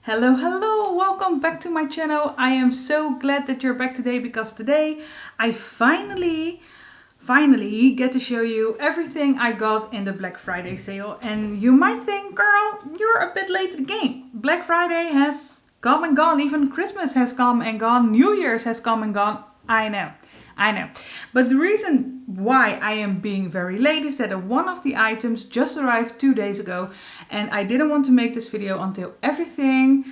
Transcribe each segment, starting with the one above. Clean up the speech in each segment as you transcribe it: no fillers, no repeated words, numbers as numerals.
Hello, hello, welcome back to my channel. I am so glad that you're back today because today I finally get to show you everything I got in the Black Friday sale. And you might think, girl, you're a bit late to the game. Black Friday has come and gone, even Christmas has come and gone, New Year's has come and gone. I know. But the reason why I am being very late is that one of the items just arrived 2 days ago and I didn't want to make this video until everything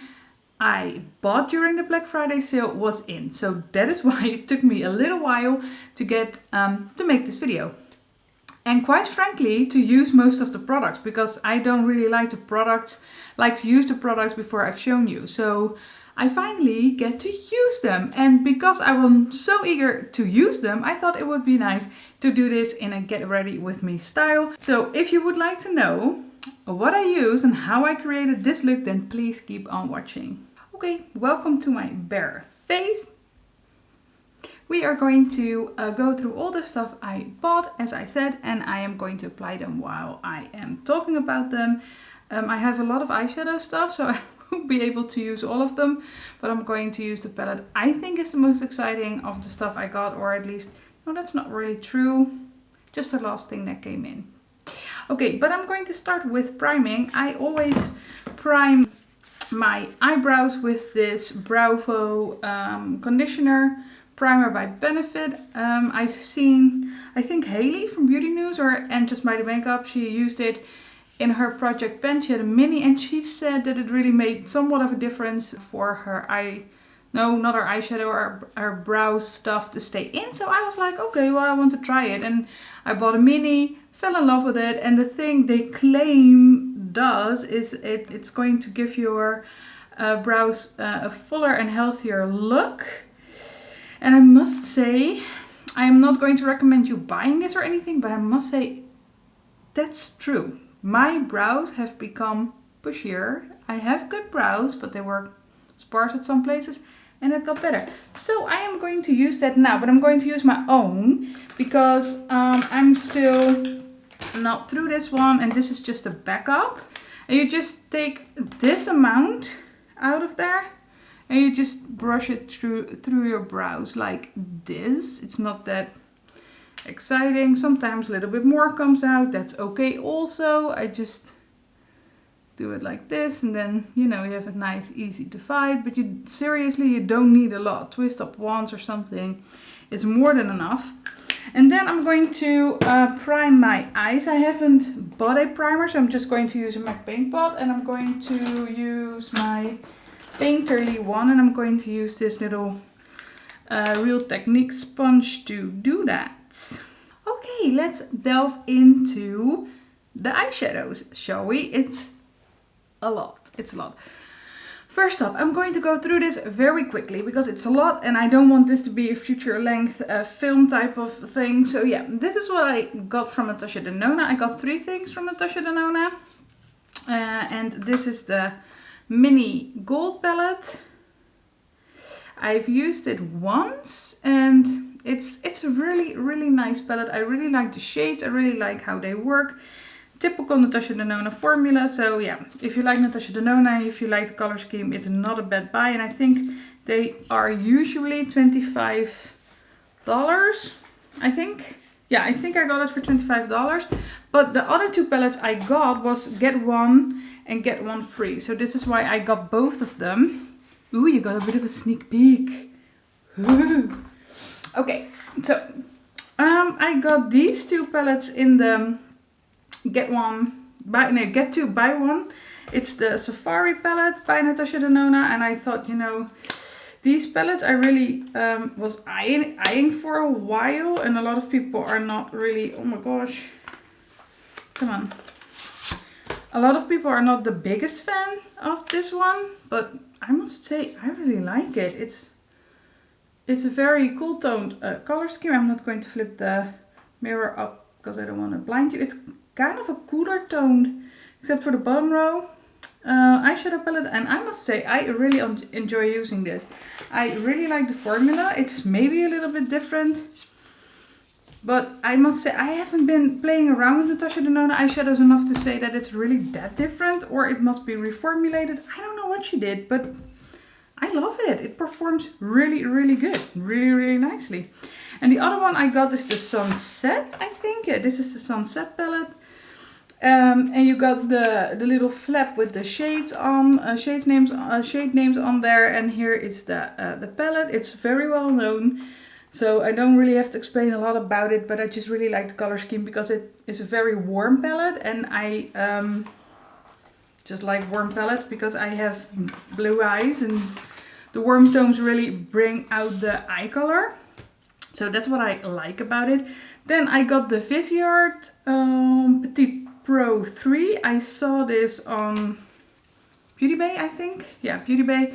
I bought during the Black Friday sale was in. So that is why it took me a little while to get to make this video. And quite frankly, to use most of the products, because I don't really like to use the products before I've shown you. So I finally get to use them, and because I was so eager to use them, I thought it would be nice to do this in a get ready with me style. So if you would like to know what I use and how I created this look, then please keep on watching. Okay, welcome to my bare face. We are going to go through all the stuff I bought, as I said, and I am going to apply them while I am talking about them. I have a lot of eyeshadow stuff, so I won't be able to use all of them, but I'm going to use the palette I think is the most exciting of the stuff I got, or at least, no, that's not really true, just the last thing that came in. Okay, but I'm going to start with priming. I always prime my eyebrows with this Bravo conditioner primer by Benefit. I've seen, I think Haley from Beauty News and Just Mighty Makeup, she used it in her project pen. She had a mini and she said that it really made somewhat of a difference for her not her eyeshadow, her brow stuff to stay in. So I was like, okay, well, I want to try it. And I bought a mini, fell in love with it. And the thing they claim does is it's going to give your brows a fuller and healthier look. And I must say, I am not going to recommend you buying this or anything, but I must say that's true. My brows have become bushier. I have good brows, but they were sparse at some places and it got better. So I am going to use that now, but I'm going to use my own because I'm still not through this one, and this is just a backup. And you just take this amount out of there and you just brush it through your brows like this. It's not that exciting. Sometimes a little bit more comes out. That's okay also. I just do it like this, and then you have a nice easy divide, but you don't need a lot. Twist up once or something is more than enough. And then I'm going to prime my eyes. I haven't bought a primer, so I'm just going to use my paint pot, and I'm going to use my Painterly one, and I'm going to use this little Real Technique sponge to do that. Okay, let's delve into the eyeshadows, shall we? It's a lot. First up, I'm going to go through this very quickly because it's a lot and I don't want this to be a feature length film type of thing. So yeah, this is what I got from Natasha Denona. I got 3 things from Natasha Denona. And this is the mini gold palette. I've used it once and it's a really nice palette. I really like the shades. I really like how they work. Typical Natasha Denona formula. So yeah, if you like Natasha Denona, if you like the color scheme, it's not a bad buy. And I think they are usually $25. I think. Yeah, I think I got it for $25. But the other 2 palettes I got was get one and get one free. So this is why I got both of them. Ooh, you got a bit of a sneak peek. Ooh. Okay, so I got these 2 palettes in the get 2 buy 1. It's the Safari palette by Natasha Denona, and I thought, these palettes I really was eyeing for a while, and a lot of people are not really, oh my gosh, come on. A lot of people are not the biggest fan of this one, but I must say I really like it. It's a very cool toned color scheme. I'm not going to flip the mirror up because I don't want to blind you. It's kind of a cooler toned, except for the bottom row, eyeshadow palette, and I must say I really enjoy using this. I really like the formula. It's maybe a little bit different But I must say, I haven't been playing around with Natasha Denona eyeshadows enough to say that it's really that different, or it must be reformulated. I don't know what she did, but I love it. It performs really, really good. Really, really nicely. And the other one I got is the Sunset, I think. Yeah, this is the Sunset palette. And you got the little flap with the shades on, shade names on there. And here is the palette. It's very well known. So I don't really have to explain a lot about it, but I just really like the color scheme because it is a very warm palette, and I just like warm palettes because I have blue eyes and the warm tones really bring out the eye color. So that's what I like about it. Then I got the Viseart Petite Pro 3. I saw this on BeautyBay, I think. Yeah, BeautyBay.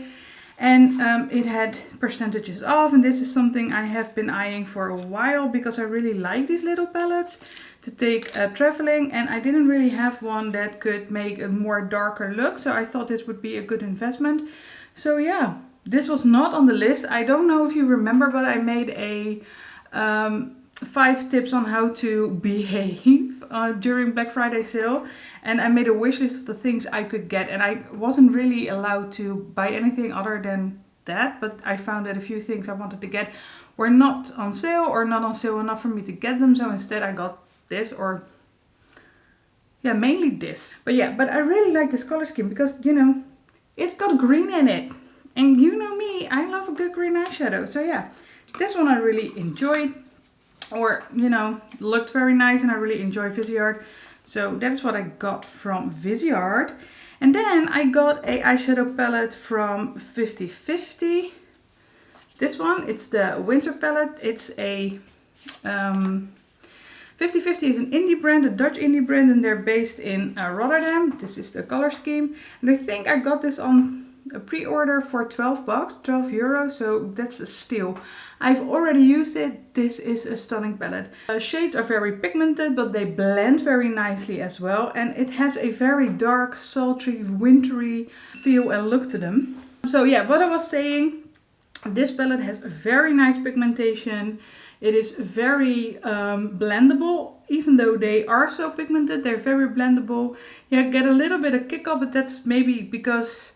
And it had percentages off, and this is something I have been eyeing for a while because I really like these little palettes to take traveling, and I didn't really have one that could make a more darker look, so I thought this would be a good investment. So yeah, this was not on the list. I don't know if you remember, but I made a 5 tips on how to behave during Black Friday sale, and I made a wish list of the things I could get, and I wasn't really allowed to buy anything other than that, but I found that a few things I wanted to get were not on sale or not on sale enough for me to get them, so instead I got this, or yeah, mainly this. But yeah, but I really like this color scheme because, you know, it's got green in it, and you know me, I love a good green eyeshadow. So yeah, this one I really enjoyed, or you know, looked very nice, and I really enjoy Viseart. So that is what I got from Viseart. And then I got a eyeshadow palette from 50/50. This one, it's the winter palette. It's a 50/50 is an indie brand, a Dutch indie brand, and they're based in Rotterdam. This is the color scheme. And I think I got this on a pre-order for 12 bucks, 12 euros, so that's a steal. I've already used it. This is a stunning palette. Shades are very pigmented, but they blend very nicely as well. And it has a very dark, sultry, wintry feel and look to them. So yeah, what I was saying, this palette has very nice pigmentation. It is very blendable, even though they are so pigmented, they're very blendable. Yeah, get a little bit of kick up, but that's maybe because,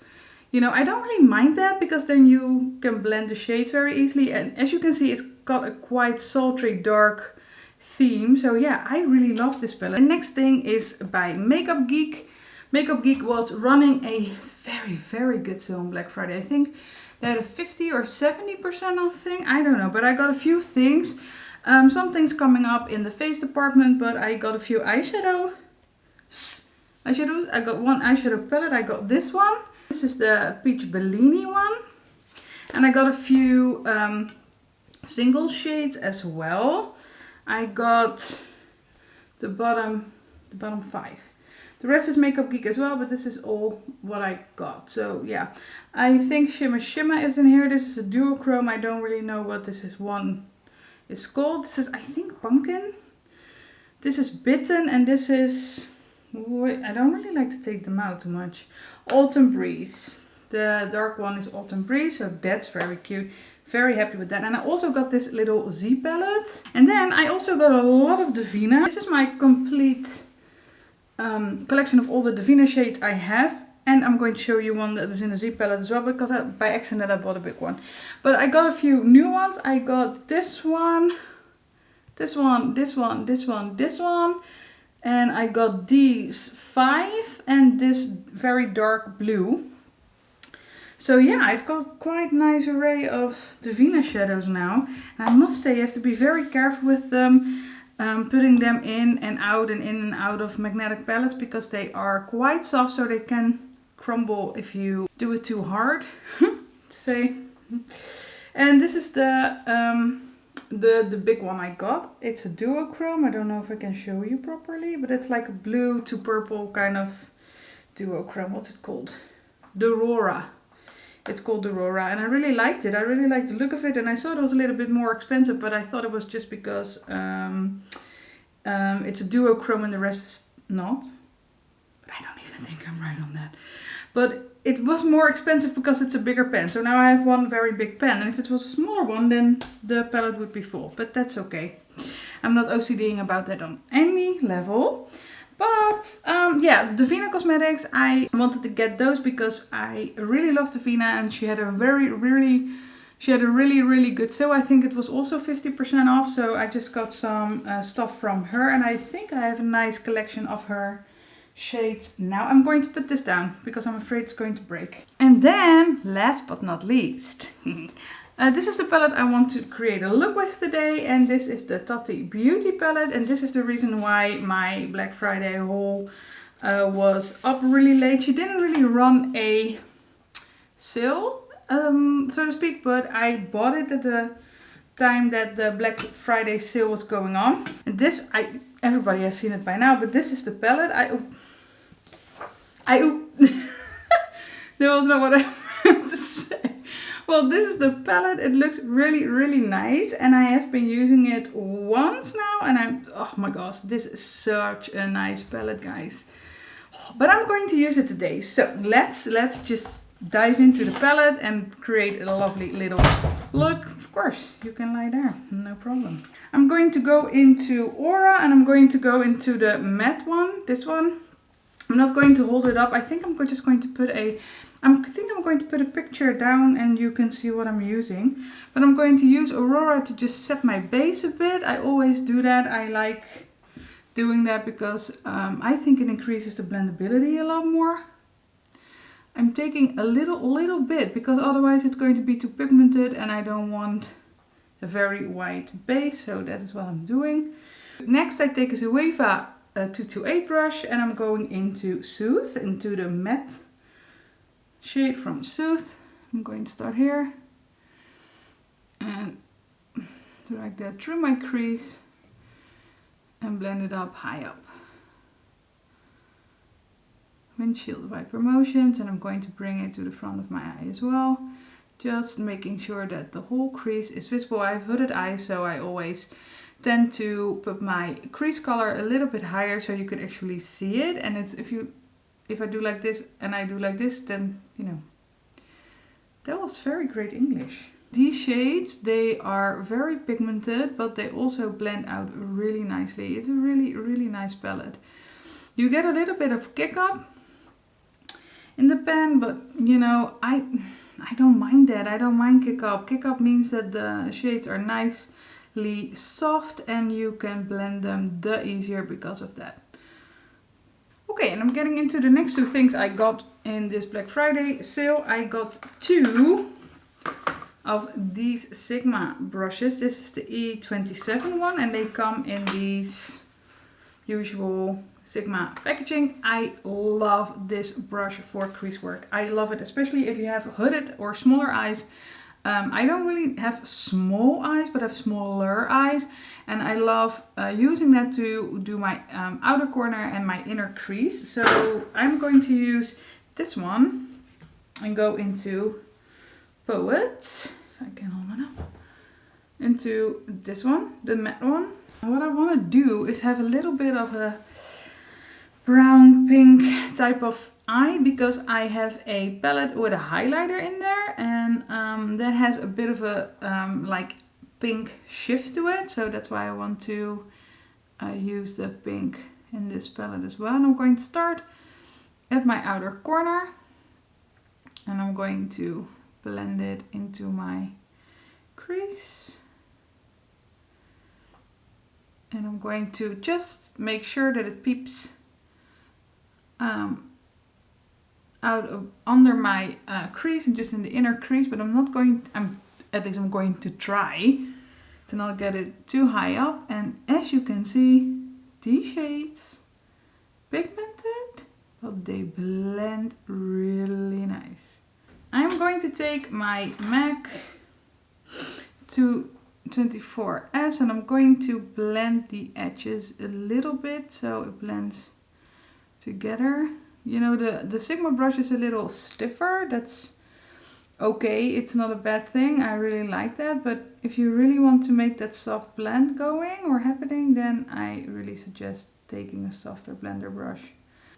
you know, I don't really mind that because then you can blend the shades very easily. And as you can see, it's got a quite sultry, dark theme. So yeah, I really love this palette. The next thing is by Makeup Geek. Makeup Geek was running a very, very good sale on Black Friday. I think they had a 50 or 70% off thing. I don't know, but I got a few things. Some things coming up in the face department, but I got a few eyeshadows. I got one eyeshadow palette. I got this one. This is the Peach Bellini one. And I got a few single shades as well. I got the bottom 5. The rest is Makeup Geek as well, but this is all what I got. So yeah, I think Shimmer Shimmer is in here. This is a duochrome. I don't really know what this is one is called. This is, I think, Pumpkin. This is Bitten, and this is, I don't really like to take them out too much. Autumn Breeze. The dark one is Autumn Breeze, so that's very cute. Very happy with that. And I also got this little Z palette. And then I also got a lot of Divina. This is my complete collection of all the Divina shades I have. And I'm going to show you one that is in the Z palette as well, because by accident I bought a big one. But I got a few new ones. I got this one, this one, this one, this one, this one. And I got these 5 and this very dark blue. So yeah, I've got quite a nice array of Divina shadows now. And I must say you have to be very careful with them. Putting them in and out of magnetic palettes, because they are quite soft, so they can crumble if you do it too hard. to say. And this is the big one I got. It's a duochrome. I don't know if I can show you properly, but it's like a blue to purple kind of duochrome. What's it called? Dorora. It's called Dorora, and I really liked it. I really liked the look of it, and I thought it was a little bit more expensive, but I thought it was just because it's a duochrome and the rest is not. But I don't even think I'm right on that. But it was more expensive because it's a bigger pen. So now I have one very big pen, and if it was a smaller one, then the palette would be full. But that's okay. I'm not OCDing about that on any level. But yeah, Davina Cosmetics, I wanted to get those because I really love Davina, and she had a really good sale. I think it was also 50% off, so I just got some stuff from her, and I think I have a nice collection of her shades. Now I'm going to put this down because I'm afraid it's going to break. And then, last but not least, this is the palette I want to create a look with today, and this is the Tati Beauty palette, and this is the reason why my Black Friday haul was up really late. She didn't really run a sale, so to speak, but I bought it at the time that the Black Friday sale was going on. And this, everybody has seen it by now, but this is the palette. That was not what I meant to say. Well, this is the palette. It looks really nice, and I have been using it once now, and oh my gosh, this is such a nice palette, guys. But I'm going to use it today, so let's just dive into the palette and create a lovely little look. Of course, you can lie there, no problem. I'm going to go into Aura, and I'm going to go into the matte one, this one. I'm not going to hold it up. I think I'm just going to put I'm going to put a picture down and you can see what I'm using. But I'm going to use Aurora to just set my base a bit. I always do that. I like doing that because I think it increases the blendability a lot more. I'm taking a little bit because otherwise it's going to be too pigmented and I don't want a very white base. So that is what I'm doing. Next I take a Zoeva 228 brush and I'm going into Soothe, into the matte shade from Soothe. I'm going to start here and drag that through my crease and blend it up high up. Windshield wiper motions, and I'm going to bring it to the front of my eye as well, just making sure that the whole crease is visible. I have hooded eyes, so I always tend to put my crease color a little bit higher so you can actually see it. And it's if I do like this and I do like this, then you know, that was very great English. These shades, they are very pigmented, but they also blend out really nicely. It's a really nice palette. You get a little bit of kick up in the pen, but you know, I don't mind that. I don't mind kick up. Kick up means that the shades are nicely soft and you can blend them the easier because of that. Okay, and I'm getting into the next two things I got in this Black Friday sale. I got two of these Sigma brushes. This is the E27 one, and they come in these usual Sigma packaging. I love this brush for crease work. I love it, especially if you have hooded or smaller eyes. I don't really have small eyes, but I have smaller eyes, and I love using that to do my outer corner and my inner crease. So I'm going to use this one and go into Poet, if I can hold it up, into this one, the matte one. And what I want to do is have a little bit of a brown pink type of eye, because I have a palette with a highlighter in there, and that has a bit of a like pink shift to it, so that's why I want to use the pink in this palette as well. And I'm going to start at my outer corner and I'm going to blend it into my crease, and I'm going to just make sure that it peeps out of under my crease and just in the inner crease, but I'm not going to, I'm going to try to not get it too high up. And as you can see, these shades pigmented, but they blend really nice. I'm going to take my MAC 224S and I'm going to blend the edges a little bit so it blends together. You know, the Sigma brush is a little stiffer. That's okay, it's not a bad thing. I really like that, but if you really want to make that soft blend going or happening, then I really suggest taking a softer blender brush.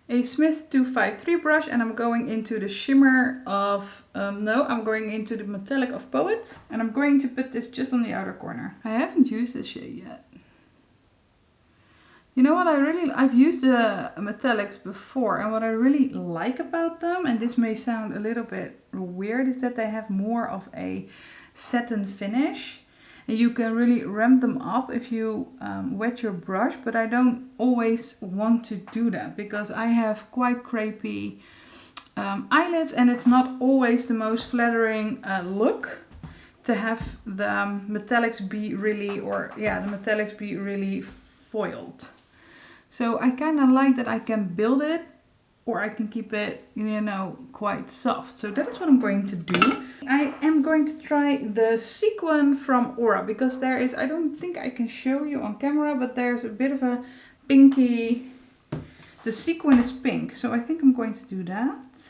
A Smith 253 brush, and I'm going into the shimmer of, I'm going into the metallic of Poet, and I'm going to put this just on the outer corner. I haven't used this shade yet. You know what I've used the metallics before, and what I really like about them, and this may sound a little bit weird, is that they have more of a satin finish. And you can really ramp them up if you wet your brush, but I don't always want to do that because I have quite crepey eyelids, and it's not always the most flattering look to have the metallics be really foiled. So I kind of like that I can build it, or I can keep it, you know, quite soft. So that is what I'm going to do. I am going to try the sequin from Aura, because there is, I don't think I can show you on camera, but there's a bit of a pinky, the sequin is pink. So I think I'm going to do that.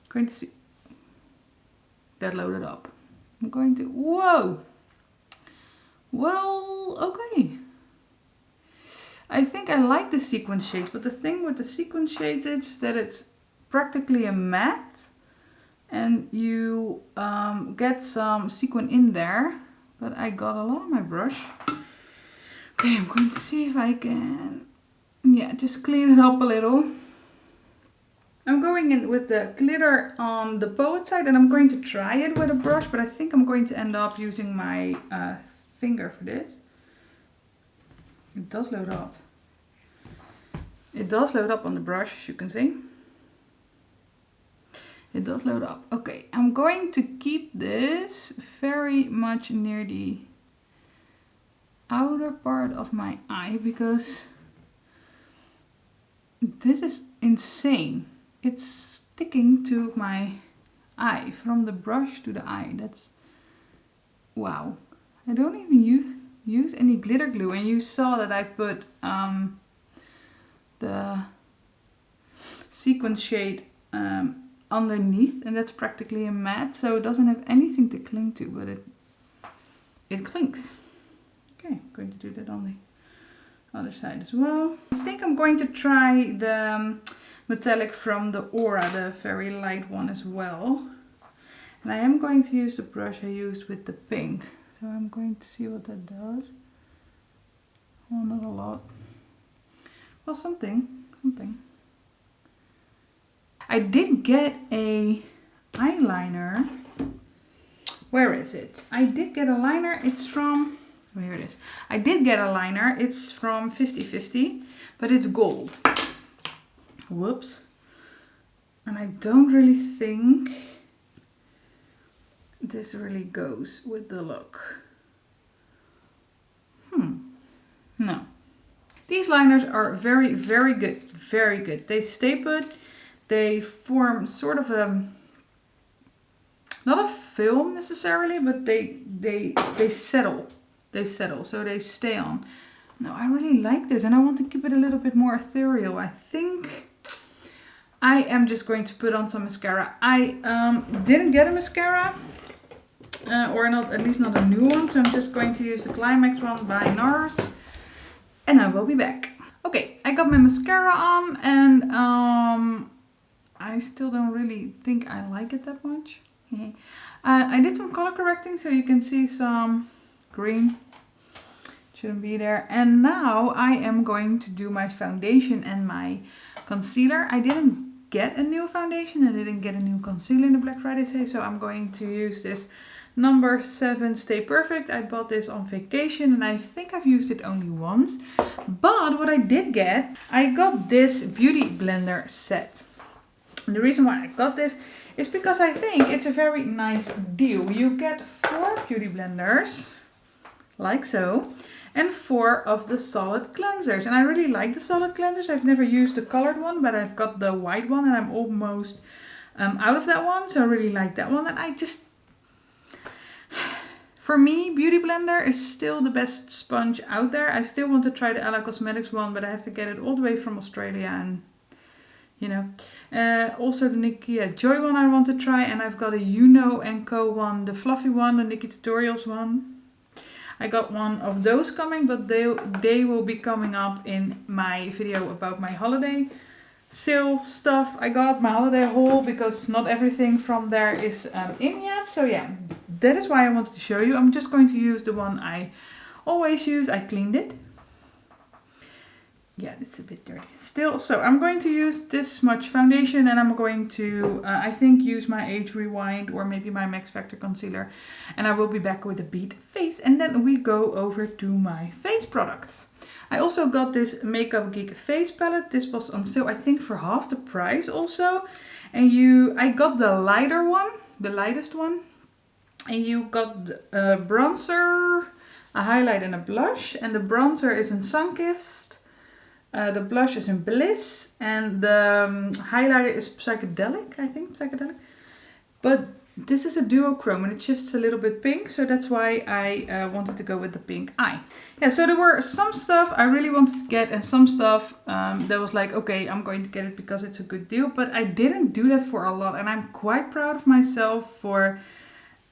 Going to see, that loaded up. I'm going to, whoa. Well, okay. I think I like the sequin shades, but the thing with the sequin shades is that it's practically a matte, and you get some sequin in there, but I got a lot on my brush. Okay, I'm going to see if I can, just clean it up a little. I'm going in with the glitter on the poet side, and I'm going to try it with a brush, but I think I'm going to end up using my finger for this. It does load up. It does load up on the brush, as you can see. It does load up. Okay, I'm going to keep this very much near the outer part of my eye, because this is insane. It's sticking to my eye, from the brush to the eye. That's, wow. I don't even use any glitter glue, and you saw that I put the sequin shade underneath, and that's practically a matte, so it doesn't have anything to cling to, but it clings. Okay, I'm going to do that on the other side as well. I think I'm going to try the metallic from the Aura, the very light one as well. And I am going to use the brush I used with the pink. So I'm going to see what that does. Well, not a lot. Well, something. I did get a eyeliner. Where is it? I did get a liner. It's from, oh, here it is. I did get a liner. It's from 50/50, but it's gold. Whoops. And I don't really think this really goes with the look. No. These liners are very, very good. Very good. They stay put. They form sort of a, not a film necessarily, but they settle. They settle, so they stay on. No, I really like this, and I want to keep it a little bit more ethereal. I think I am just going to put on some mascara. I didn't get a mascara, or not, at least not a new one, so I'm just going to use the Climax one by NARS, and I will be back. Okay, I got my mascara on, and I still don't really think I like it that much. I did some color correcting, so you can see some green. Shouldn't be there. And now I am going to do my foundation and my concealer. I didn't get a new foundation. I didn't get a new concealer in the Black Friday sale, so I'm going to use this number 7 Stay Perfect. I bought this on vacation, and I think I've used it only once. But what I did get, I got this beauty blender set. And the reason why I got this is because I think it's a very nice deal. You get 4 beauty blenders, like so, and 4 of the solid cleansers. And I really like the solid cleansers. I've never used the colored one, but I've got the white one, and I'm almost out of that one. So I really like that one. And I just, for me, Beauty Blender is still the best sponge out there. I still want to try the Ella Cosmetics one, but I have to get it all the way from Australia, and you know. Also the Nikia Joy one I want to try, and I've got a Uno & Co one, the fluffy one, the Nikkie Tutorials one. I got one of those coming, but they will be coming up in my video about my holiday sale stuff. I got my holiday haul because not everything from there is in yet. So yeah, that is why I wanted to show you. I'm just going to use the one I always use. I cleaned it. yeah, it's a bit dirty still. So I'm going to use this much foundation, and I'm going to, I think, use my Age Rewind or maybe my Max Factor concealer. And I will be back with a beat face, and then we go over to my face products. I also got this Makeup Geek face palette. This was on sale, I think, for half the price also. And I got the lighter one, the lightest one. And you got a bronzer, a highlight and a blush. And the bronzer is in Sunkissed. The blush is in Bliss. And the highlighter is Psychedelic, I think, Psychedelic. But this is a duochrome and it shifts a little bit pink, so that's why I wanted to go with the pink eye. Yeah, so there were some stuff I really wanted to get and some stuff that was like, okay, I'm going to get it because it's a good deal, but I didn't do that for a lot, and I'm quite proud of myself for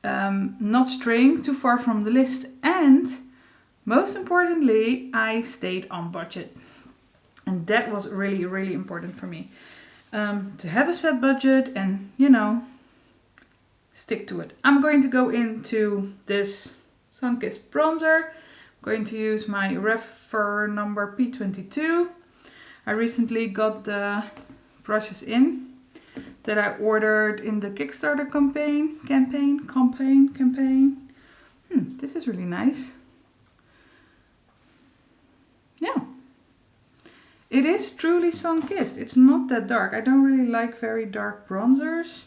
not straying too far from the list, and most importantly, I stayed on budget. And that was really, really important for me. To have a set budget and, you know, stick to it. I'm going to go into this Sunkissed bronzer. I'm going to use my refer number P22. I recently got the brushes in that I ordered in the Kickstarter campaign. This is really nice. Yeah. It is truly Sunkissed. It's not that dark. I don't really like very dark bronzers.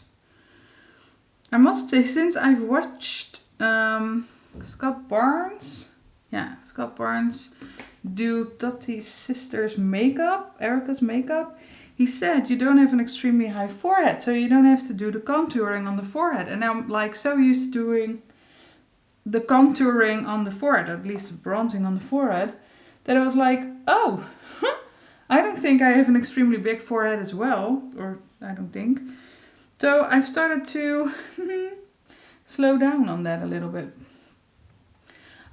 I must say, since I've watched Scott Barnes do Tati's sister's makeup, Erica's makeup, he said you don't have an extremely high forehead, so you don't have to do the contouring on the forehead. And I'm like so used to doing the contouring on the forehead, at least the bronzing on the forehead, that I was like, oh, I don't think I have an extremely big forehead as well, or I don't think. So I've started to slow down on that a little bit.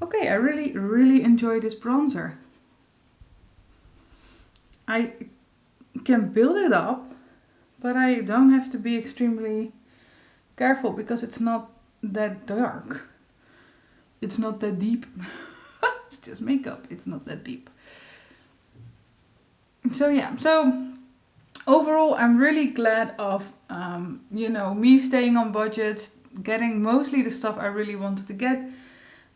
Okay, I really, really enjoy this bronzer. I can build it up, but I don't have to be extremely careful because it's not that dark. It's not that deep. It's just makeup. It's not that deep. So yeah, so overall, I'm really glad of, you know, me staying on budget, getting mostly the stuff I really wanted to get.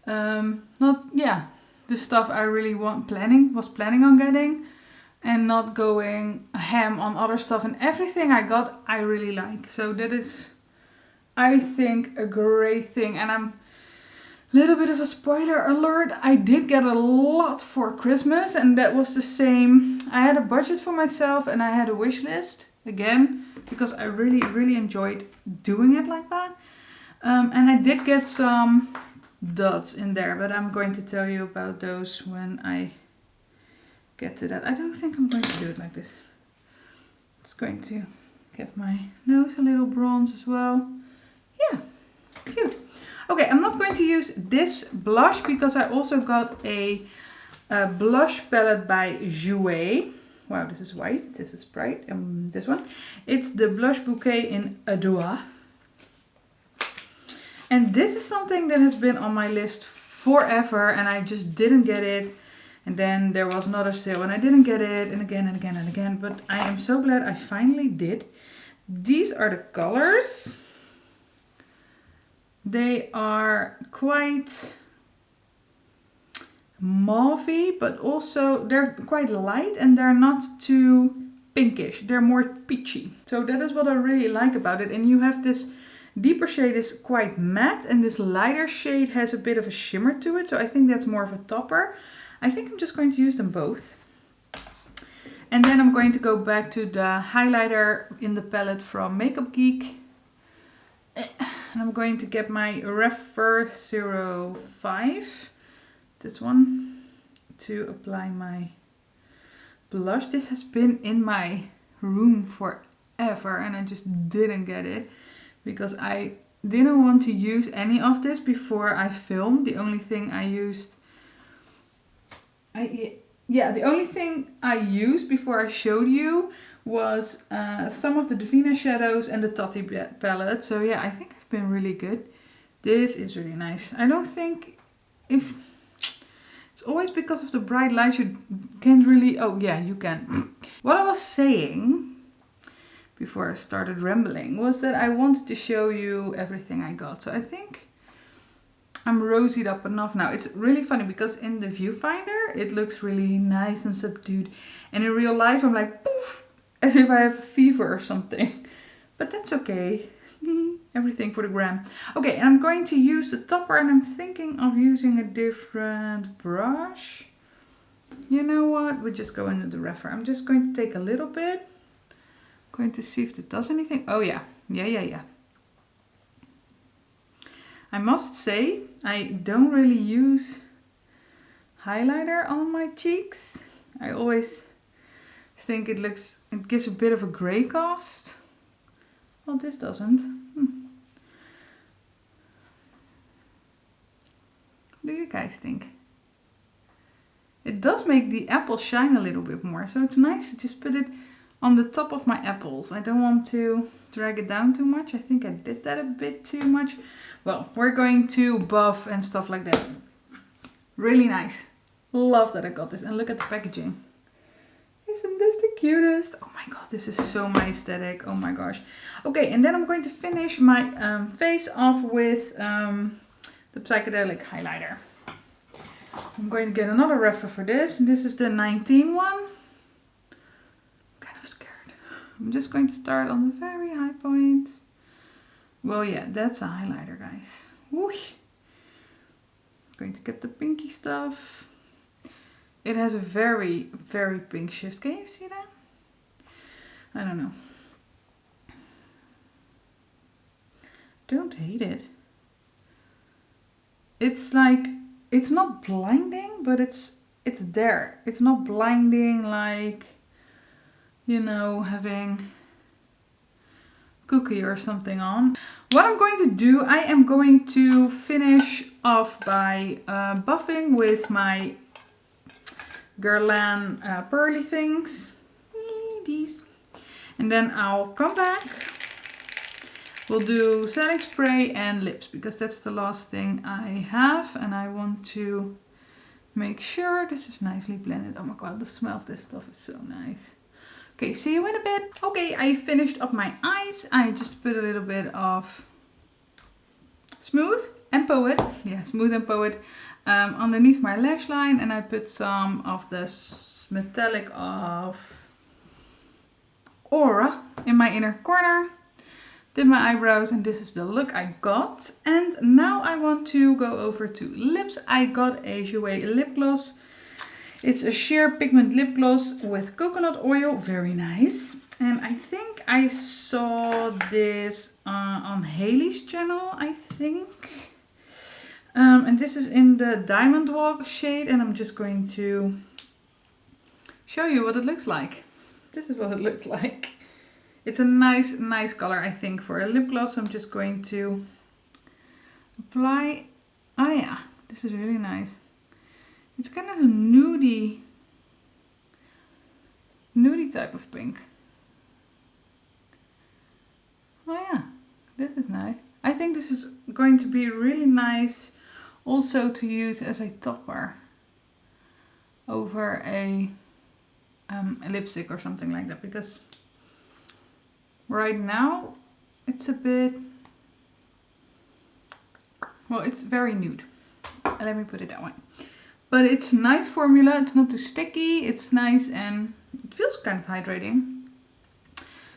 The stuff I really was planning on getting, and not going ham on other stuff. And everything I got, I really like. So that is, I think, a great thing. And I'm a little bit of a spoiler alert. I did get a lot for Christmas, and that was the same. I had a budget for myself and I had a wish list again, because I really, really enjoyed doing it like that. And I did get some dots in there, but I'm going to tell you about those when I get to that. I don't think I'm going to do it like this. It's going to get my nose a little bronze as well. Yeah, cute. Okay, I'm not going to use this blush because I also got a blush palette by Jouer. Wow, this is white, this is bright, this one. It's the Blush Bouquet in Adore. And this is something that has been on my list forever, and I just didn't get it. And then there was another sale and I didn't get it, and again and again and again. But I am so glad I finally did. These are the colors. They are quite mauvey, but also they're quite light and they're not too pinkish. They're more peachy. So that is what I really like about it. And you have this deeper shade is quite matte, and this lighter shade has a bit of a shimmer to it. So I think that's more of a topper. I think I'm just going to use them both. And then I'm going to go back to the highlighter in the palette from Makeup Geek. And I'm going to get my Refer 05, this one, to apply my blush. This has been in my room forever and I just didn't get it because I didn't want to use any of this before I filmed. The only thing I used, the only thing I used before I showed you was some of the Divina shadows and the Tati palette. So yeah, I think I've been really good. This is really nice. I don't think It's always because of the bright lights you can't really... Oh yeah, you can. What I was saying before I started rambling was that I wanted to show you everything I got. So I think I'm rosied up enough now. It's really funny because in the viewfinder it looks really nice and subdued. And in real life I'm like poof, as if I have a fever or something. But that's okay. Everything for the gram. Okay, and I'm going to use the topper and I'm thinking of using a different brush. You know what? We're just going into the refer. I'm just going to take a little bit. Going to see if it does anything. Oh yeah. Yeah. I must say, I don't really use highlighter on my cheeks. I always think it gives a bit of a gray cast. Well, this doesn't. What do you guys think? It does make the apple shine a little bit more, so it's nice to just put it on the top of my apples. I don't want to drag it down too much. I think I did that a bit too much. Well, we're going to buff and stuff like that. Really nice. Love that I got this. And look at the packaging. Isn't this the cutest? Oh my god, this is so my aesthetic. Oh my gosh. Okay, and then I'm going to finish my face off with the psychedelic highlighter. I'm going to get another refer for this. This is the 19 one. I'm kind of scared. I'm just going to start on the very high point. Well, yeah, that's a highlighter, guys. Whoosh. I'm going to get the pinky stuff. It has a very, very pink shift. Can you see that? I don't know. Don't hate it. It's like, it's not blinding, but it's there. It's not blinding like, you know, having cookie or something on. What I'm going to do, I am going to finish off by buffing with my Guerlain pearly things. These. And then I'll come back. We'll do setting spray and lips because that's the last thing I have, and I want to make sure this is nicely blended. Oh my god, the smell of this stuff is so nice. Okay, see you in a bit. Okay, I finished up my eyes. I just put a little bit of Smooth and Poet. Yeah, Smooth and Poet underneath my lash line, and I put some of the metallic of Aura in my inner corner. Did my eyebrows, and this is the look I got. And now I want to go over to lips. I got a Jouer lip gloss. It's a sheer pigment lip gloss with coconut oil. Very nice. And I think I saw this on Haley's channel, I think. And this is in the Diamond Walk shade, and I'm just going to show you what it looks like. This is what it looks like. It's a nice color, I think, for a lip gloss. I'm just going to apply. Oh yeah, this is really nice. It's kind of a nudie type of pink. Oh yeah, this is nice. I think this is going to be really nice also to use as a topper over a lipstick or something like that, because right now it's a bit, well, it's very nude. Let me put it that way. But it's nice formula, it's not too sticky, it's nice and it feels kind of hydrating.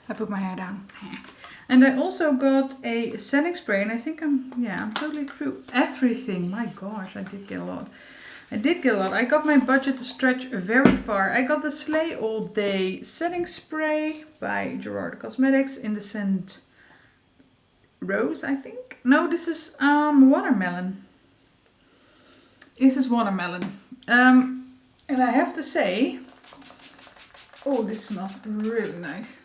I put my hair down. And I also got a setting spray, and I think I'm totally through everything. My gosh, I did get a lot. I got my budget to stretch very far. I got the Slay All Day setting spray by Gerard Cosmetics in the scent Rose, I think. No, this is watermelon. This is watermelon. And I have to say, oh, this smells really nice.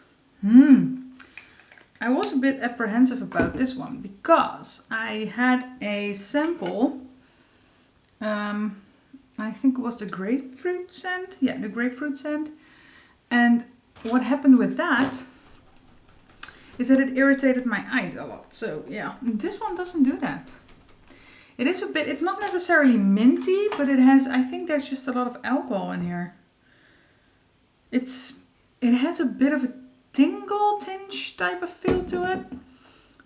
I was a bit apprehensive about this one because I had a sample. I think it was the grapefruit scent. Yeah, the grapefruit scent. And what happened with that is that it irritated my eyes a lot. So yeah, this one doesn't do that. It is a bit, it's not necessarily minty, but it has, I think there's just a lot of alcohol in here. It has a bit of a tingle tinge type of feel to it.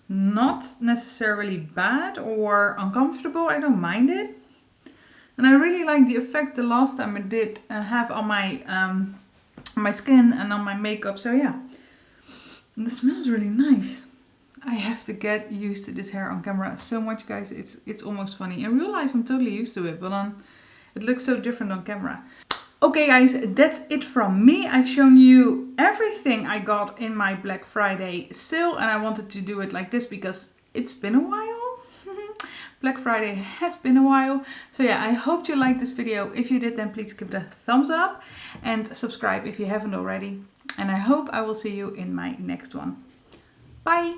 Not necessarily bad or uncomfortable, I don't mind it. And I really like the effect the last time I did have on my skin and on my makeup, so yeah. And the smell is really nice. I have to get used to this hair on camera so much, guys. It's almost funny. In real life I'm totally used to it, but it looks so different on camera. Okay guys, that's it from me. I've shown you everything I got in my Black Friday sale, and I wanted to do it like this because it's been a while. Black Friday has been a while. So yeah, I hope you liked this video. If you did, then please give it a thumbs up and subscribe if you haven't already. And I hope I will see you in my next one. Bye!